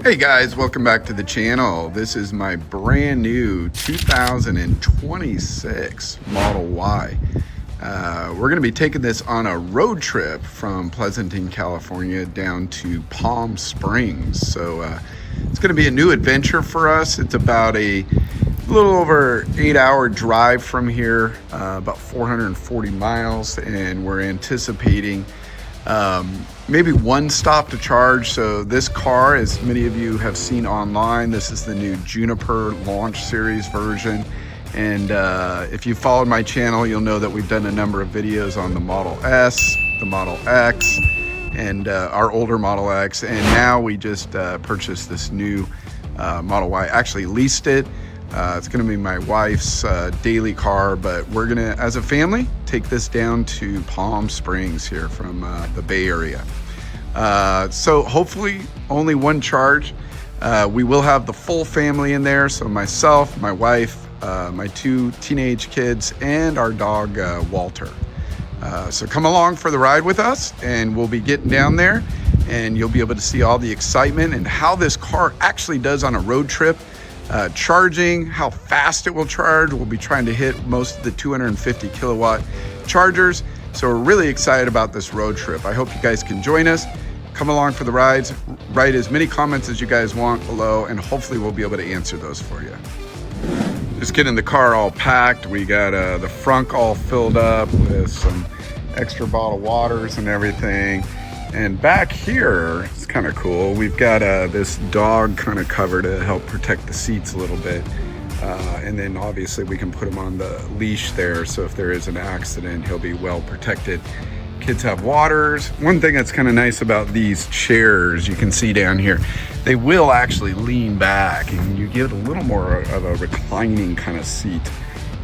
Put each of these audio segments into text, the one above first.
Hey guys, welcome back to the channel. This is my brand new 2026 Model Y. We're going to be taking this on a road trip from Pleasanton, California down to Palm Springs. So it's going to be a new adventure for us. It's about a little over 8-hour drive from here, about 440 miles, and we're anticipating maybe one stop to charge. So this car, as many of you have seen online, this is the new Juniper Launch Series version. And if you followed my channel, you'll know that we've done a number of videos on the Model S, the Model X, and our older Model X. And now we just purchased this new Model Y. Actually leased it. It's going to be my wife's daily car, but we're going to, as a family, take this down to Palm Springs here from the Bay Area. So hopefully only one charge. We will have the full family in there. So myself, my wife, my 2 teenage kids, and our dog, Walter. So come along for the ride with us, and we'll be getting down there, and you'll be able to see all the excitement and how this car actually does on a road trip. Charging, how fast it will charge. We'll be trying to hit most of the 250 kilowatt chargers. So we're really excited about this road trip. I hope you guys can join us. Come along for the rides. Write as many comments as you guys want below, and hopefully we'll be able to answer those for you. Just getting the car all packed. We got the frunk all filled up with some extra bottled waters and everything. And back here, it's kind of cool. We've got this dog kind of cover to help protect the seats a little bit. And then obviously we can put him on the leash there, so if there is an accident, he'll be well protected. Kids have waters. One thing that's kind of nice about these chairs, you can see down here, they will actually lean back and you get a little more of a reclining kind of seat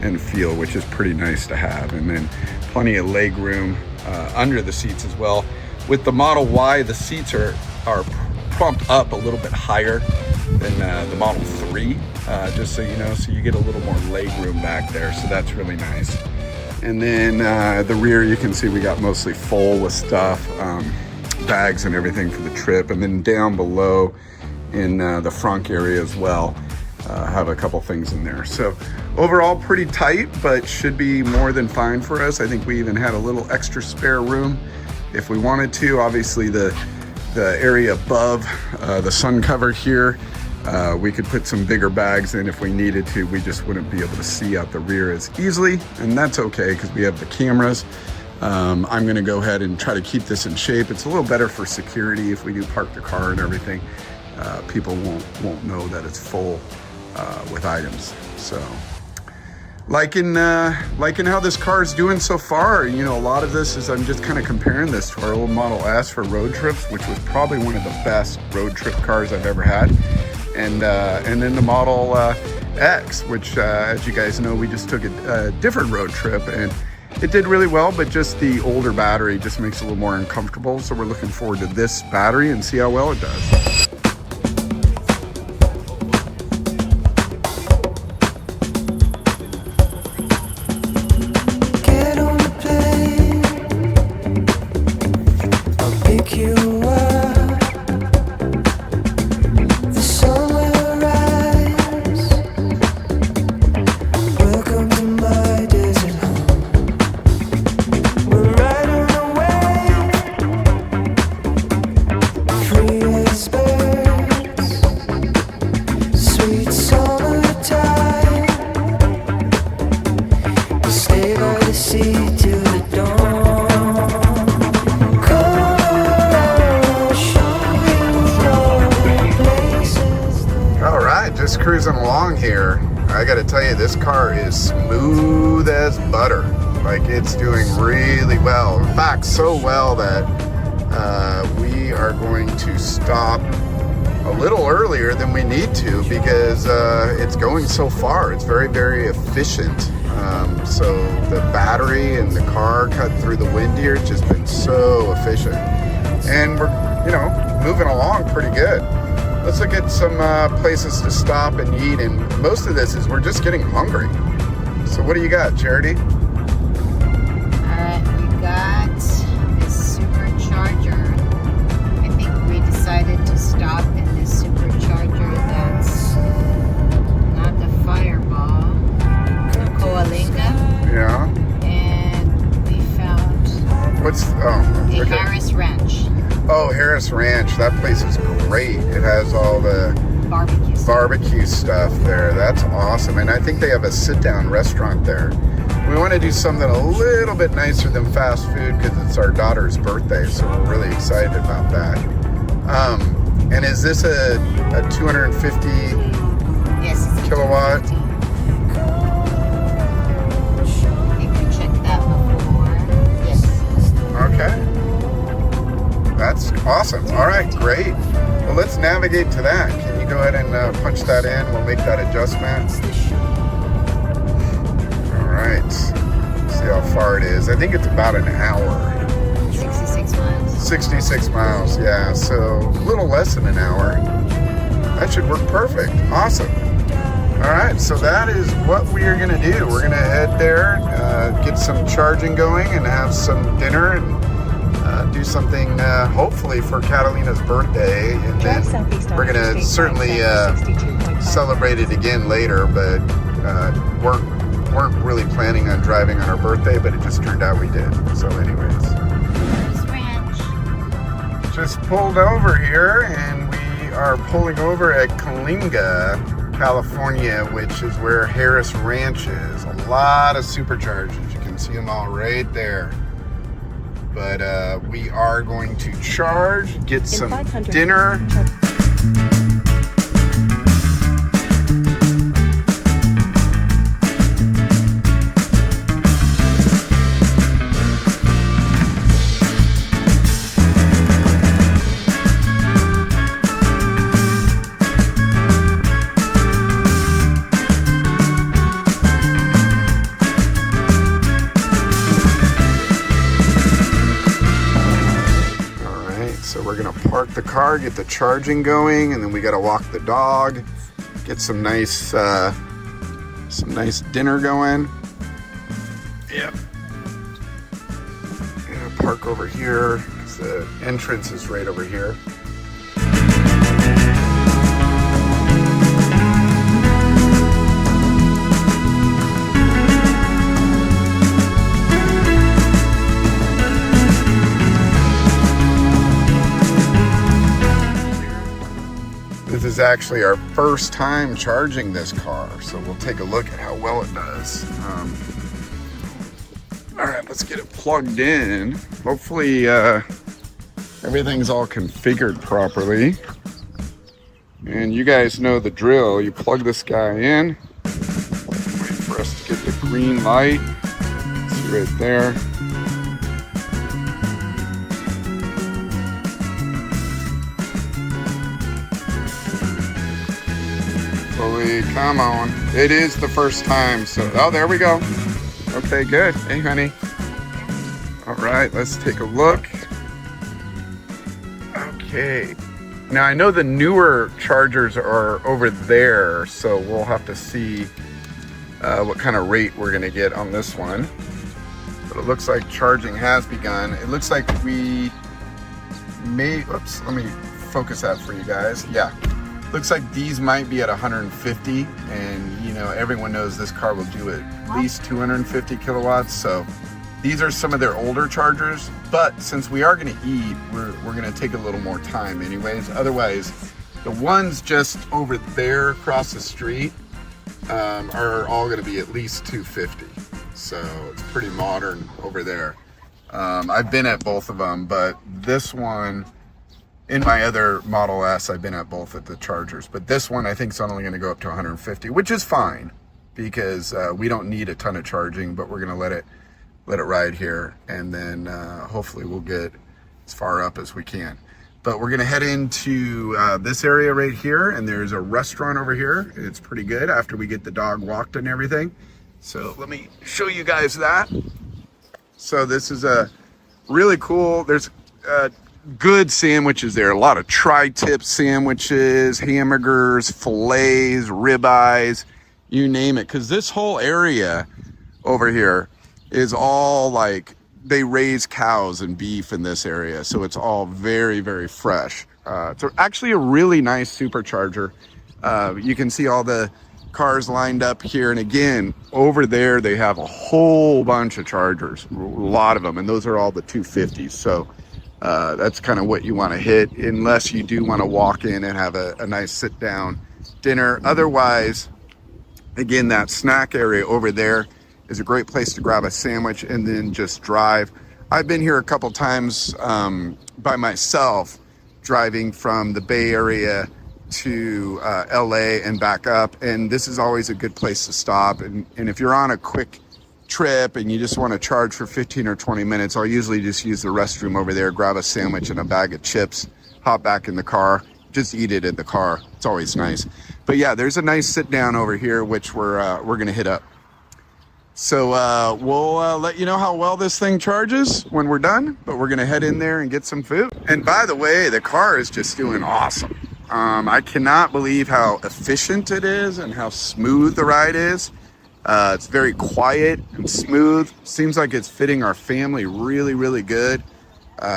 and feel, which is pretty nice to have. And then plenty of leg room under the seats as well. With the Model Y, the seats are pumped up a little bit higher than the Model 3, just so you know, so you get a little more leg room back there, so that's really nice. And then the rear, you can see we got mostly full with stuff, bags and everything for the trip. And then down below in the front area as well, have a couple things in there. So overall pretty tight, but should be more than fine for us. I think we even had a little extra spare room if we wanted to. Obviously the area above the sun cover here, we could put some bigger bags in if we needed to. We just wouldn't be able to see out the rear as easily, and that's okay because we have the cameras. I'm gonna go ahead and try to keep this in shape. It's a little better for security if we do park the car and everything. People won't know that it's full with items. So liking how this car is doing so far. You know, a lot of this is, I'm just kind of comparing this to our old Model S for road trips, which was probably one of the best road trip cars I've ever had. And then the Model X, which as you guys know, we just took a different road trip and it did really well, but just the older battery just makes it a little more uncomfortable. So we're looking forward to this battery and see how well it does. Just cruising along here. I gotta tell you, this car is smooth as butter. Like, it's doing really well. In fact, so well that we are going to stop a little earlier than we need to because it's going so far. It's very, very efficient. So the battery and the car cut through the wind here, it's just been so efficient. And we're, you know, moving along pretty good. Let's look at some places to stop and eat, and most of this is we're just getting hungry. So what do you got, Charity? Alright, we got this Supercharger. I think we decided to stop in this Supercharger What's The okay. Harris Ranch. Oh, Harris Ranch. That place is great. It has all the barbecue stuff there. That's awesome. And I think they have a sit-down restaurant there. We want to do something a little bit nicer than fast food because it's our daughter's birthday, so we're really excited about that. And is this a 250 Yes, it's kilowatt? 250. I think we checked that before. Yes. Okay. That's awesome. All right, great. Well, let's navigate to that. Can you go ahead and punch that in? We'll make that adjustment. All right. See how far it is. I think it's about an hour. 66 miles. 66 miles, yeah. So a little less than an hour. That should work perfect. Awesome. All right, so that is what we are going to do. We're going to head there, get some charging going, and have some dinner, and do something hopefully for Catalina's birthday, and then we're going to certainly celebrate it again later, but weren't really planning on driving on our birthday, but it just turned out we did. So anyways, just pulled over here, and we are pulling over at Coalinga, California, which is where Harris Ranch is. A lot of superchargers. You can see them all right there. But we are going to charge, get some dinner. We're gonna park the car, get the charging going, and then we gotta walk the dog, get some nice dinner going. Yep. And park over here because the entrance is right over here. This is actually our first time charging this car, so we'll take a look at how well it does. All right, let's get it plugged in. Hopefully everything's all configured properly. And you guys know the drill. You plug this guy in, wait for us to get the green light. See right there. Come on. It is the first time, so oh, there we go. Okay, good. Hey, honey. All right, let's take a look. Okay. Now, I know the newer chargers are over there, so we'll have to see what kind of rate we're going to get on this one. But it looks like charging has begun. It looks like we may... Oops, let me focus that for you guys. Yeah. Looks like these might be at 150, and you know, everyone knows this car will do at least 250 kilowatts. So these are some of their older chargers, but since we are going to eat, we're going to take a little more time anyways. Otherwise, the ones just over there across the street are all going to be at least 250. So it's pretty modern over there. I've been at both of them, but this one, in my other Model S, I've been at both at the chargers, but this one I think is only going to go up to 150, which is fine because we don't need a ton of charging, but we're going to let it ride here, and then hopefully we'll get as far up as we can. But we're going to head into this area right here, and there's a restaurant over here. It's pretty good after we get the dog walked and everything. So let me show you guys that. So this is a really cool, there's good sandwiches there. A lot of tri-tip sandwiches, hamburgers, fillets, ribeyes, you name it. Because this whole area over here is all like, they raise cows and beef in this area. So it's all very, very fresh. It's actually a really nice supercharger. You can see all the cars lined up here. And again, over there, they have a whole bunch of chargers, a lot of them. And those are all the 250s. So that's kind of what you want to hit, unless you do want to walk in and have a nice sit down dinner. Otherwise, again, that snack area over there is a great place to grab a sandwich and then just drive. I've been here a couple times by myself, driving from the Bay Area to LA and back up, and this is always a good place to stop. And if you're on a quick trip and you just want to charge for 15 or 20 minutes, I'll usually just use the restroom over there, grab a sandwich and a bag of chips, hop back in the car, just eat it in the car. It's always nice. But yeah, there's a nice sit down over here, which we're gonna hit up. So we'll let you know how well this thing charges when we're done, but we're gonna head in there and get some food. And by the way, the car is just doing awesome. I cannot believe how efficient it is and how smooth the ride is. It's very quiet and smooth. Seems like it's fitting our family really, really good.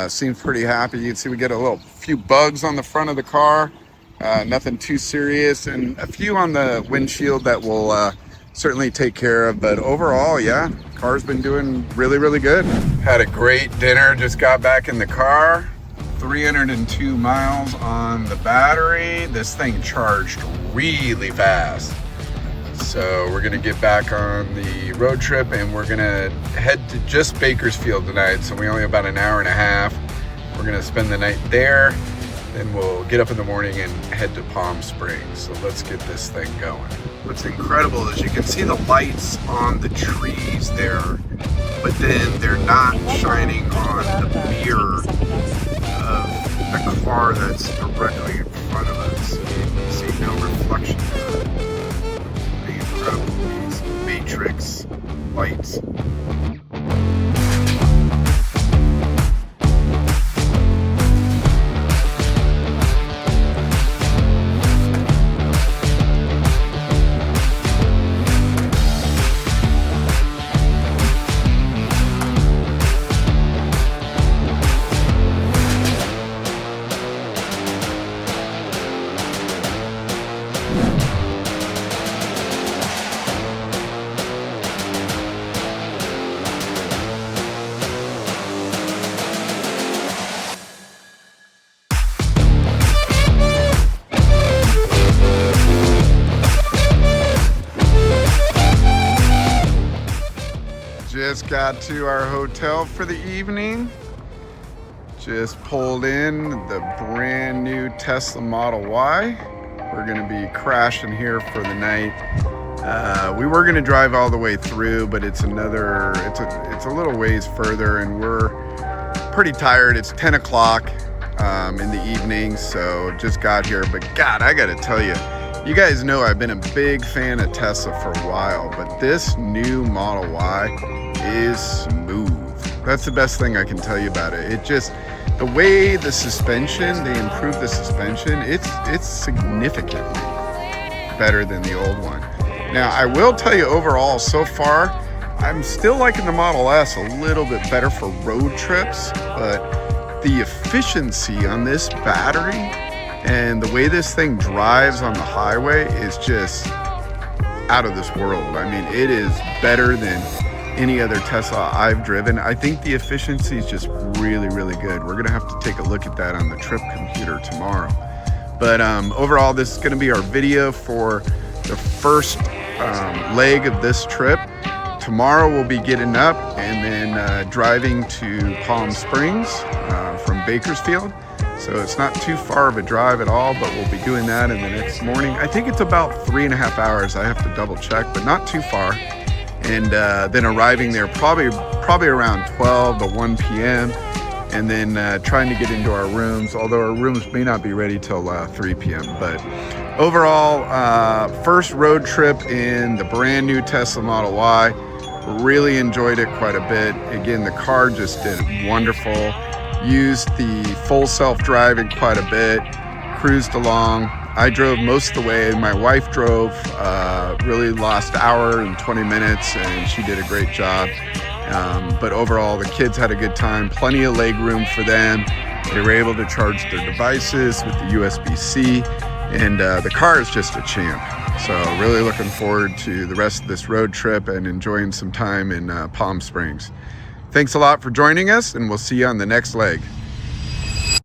Seems pretty happy. You can see we get a few bugs on the front of the car. Nothing too serious, and a few on the windshield that will certainly take care of. But overall, yeah, car's been doing really, really good. Had a great dinner, just got back in the car. 302 miles on the battery. This thing charged really fast. So we're gonna get back on the road trip and we're gonna head to just Bakersfield tonight. So we only have about an hour and a half. We're gonna spend the night there. Then we'll get up in the morning and head to Palm Springs. So let's get this thing going. What's incredible is you can see the lights on the trees there, but then they're not shining on the mirror of the car that's directly in front of us. You can see no reflection there. Pretty incredible, these matrix lights. Just got to our hotel for the evening. Just pulled in the brand new Tesla Model Y. We're gonna be crashing here for the night. We were gonna drive all the way through, but it's a little ways further and we're pretty tired. It's 10 o'clock in the evening, so just got here. But God, I gotta tell you, you guys know I've been a big fan of Tesla for a while, but this new Model Y is smooth. That's the best thing I can tell you about it. It just, the way the suspension, they improved the suspension, it's significantly better than the old one. Now, I will tell you overall, so far, I'm still liking the Model S a little bit better for road trips, but the efficiency on this battery and the way this thing drives on the highway is just out of this world. I mean, it is better than any other Tesla I've driven. I think the efficiency is just really, really good. We're gonna have to take a look at that on the trip computer tomorrow. But overall, this is gonna be our video for the first leg of this trip. Tomorrow we'll be getting up and then driving to Palm Springs from Bakersfield. So it's not too far of a drive at all, but we'll be doing that in the next morning. I think it's about 3.5 hours. I have to double check, but not too far. And then arriving there probably around 12 to 1 p.m. and then trying to get into our rooms, although our rooms may not be ready till 3 p.m. But overall, first road trip in the brand new Tesla Model Y. Really enjoyed it quite a bit. Again, the car just did wonderful. Used the full self-driving quite a bit, cruised along. I drove most of the way. My wife drove really last hour and 20 minutes, and she did a great job. But overall, the kids had a good time. Plenty of leg room for them. They were able to charge their devices with the USB-C, and the car is just a champ. So really looking forward to the rest of this road trip and enjoying some time in Palm Springs. Thanks a lot for joining us, and we'll see you on the next leg.